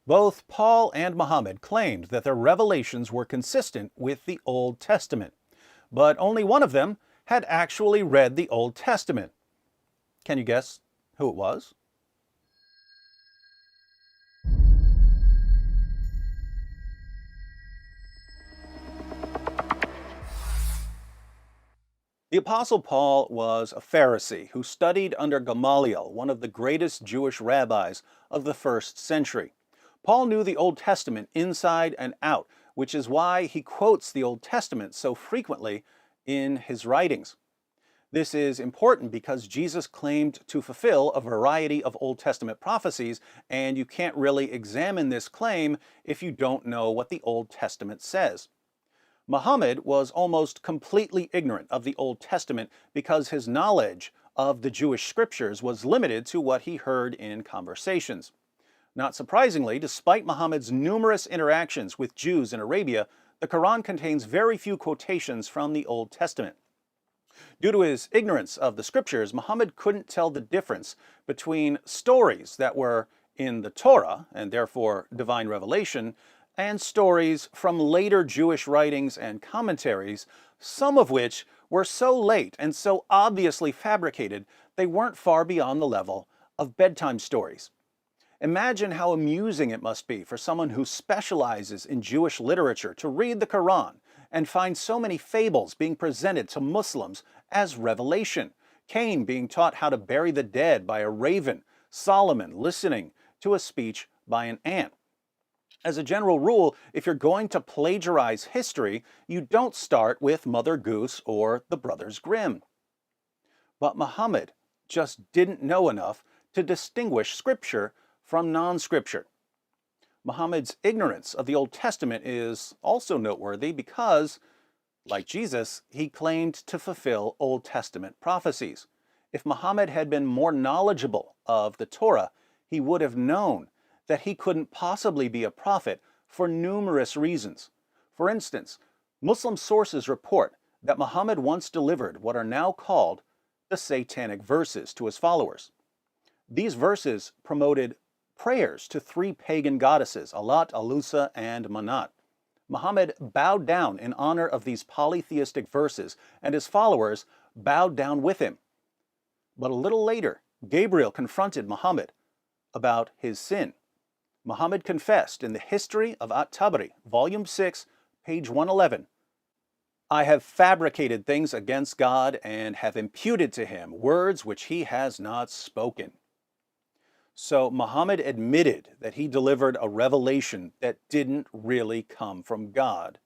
Both Paul and Muhammad claimed that their revelations were consistent with the Old Testament, but only one of them had actually read the Old Testament. Can you guess who it was? The Apostle Paul was a Pharisee who studied under Gamaliel, one of the greatest Jewish rabbis of the first century. Paul knew the Old Testament inside and out, which is why he quotes the Old Testament so frequently in his writings. This is important because Jesus claimed to fulfill a variety of Old Testament prophecies, and you can't really examine this claim if you don't know what the Old Testament says. Muhammad was almost completely ignorant of the Old Testament because his knowledge of the Jewish scriptures was limited to what he heard in conversations. Not surprisingly, despite Muhammad's numerous interactions with Jews in Arabia, the Quran contains very few quotations from the Old Testament. Due to his ignorance of the scriptures, Muhammad couldn't tell the difference between stories that were in the Torah, and therefore divine revelation, and stories from later Jewish writings and commentaries, some of which were so late and so obviously fabricated they weren't far beyond the level of bedtime stories. Imagine how amusing it must be for someone who specializes in Jewish literature to read the Quran and find so many fables being presented to Muslims as revelation. Cain being taught how to bury the dead by a raven, Solomon listening to a speech by an ant. As a general rule, if you're going to plagiarize history, you don't start with Mother Goose or the Brothers Grimm. But Muhammad just didn't know enough to distinguish scripture from non-scripture. Muhammad's ignorance of the Old Testament is also noteworthy because, like Jesus, he claimed to fulfill Old Testament prophecies. If Muhammad had been more knowledgeable of the Torah, he would have known that he couldn't possibly be a prophet for numerous reasons. For instance, Muslim sources report that Muhammad once delivered what are now called the Satanic verses to his followers. These verses promoted prayers to three pagan goddesses, Alat, Alusa, and Manat. Muhammad bowed down in honor of these polytheistic verses, and his followers bowed down with him. But a little later, Gabriel confronted Muhammad about his sin. Muhammad confessed in the History of At-Tabari, Volume 6, page 111, "I have fabricated things against God and have imputed to him words which he has not spoken." So Muhammad admitted that he delivered a revelation that didn't really come from God.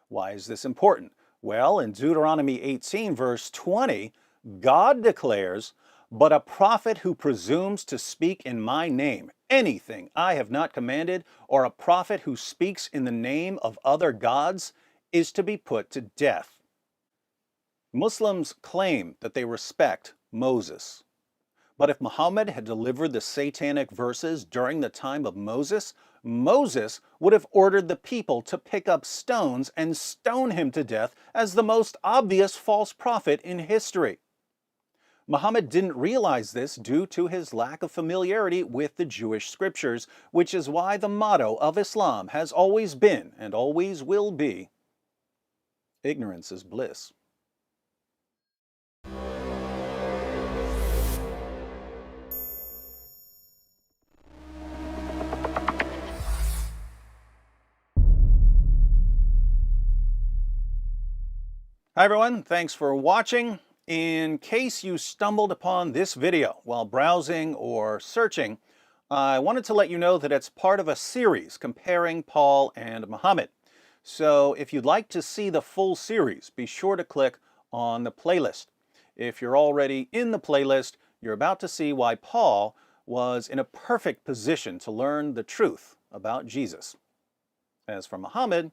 Why is this important? Well, in Deuteronomy 18, verse 20, God declares, "But a prophet who presumes to speak in my name anything I have not commanded, or a prophet who speaks in the name of other gods, is to be put to death." Muslims claim that they respect Moses. But if Muhammad had delivered the Satanic verses during the time of Moses, Moses would have ordered the people to pick up stones and stone him to death as the most obvious false prophet in history. Muhammad didn't realize this due to his lack of familiarity with the Jewish scriptures, which is why the motto of Islam has always been, and always will be, ignorance is bliss. Hi everyone, thanks for watching. In case you stumbled upon this video while browsing or searching, I wanted to let you know that it's part of a series comparing Paul and Muhammad. So if you'd like to see the full series, be sure to click on the playlist. If you're already in the playlist, you're about to see why Paul was in a perfect position to learn the truth about Jesus. As for Muhammad,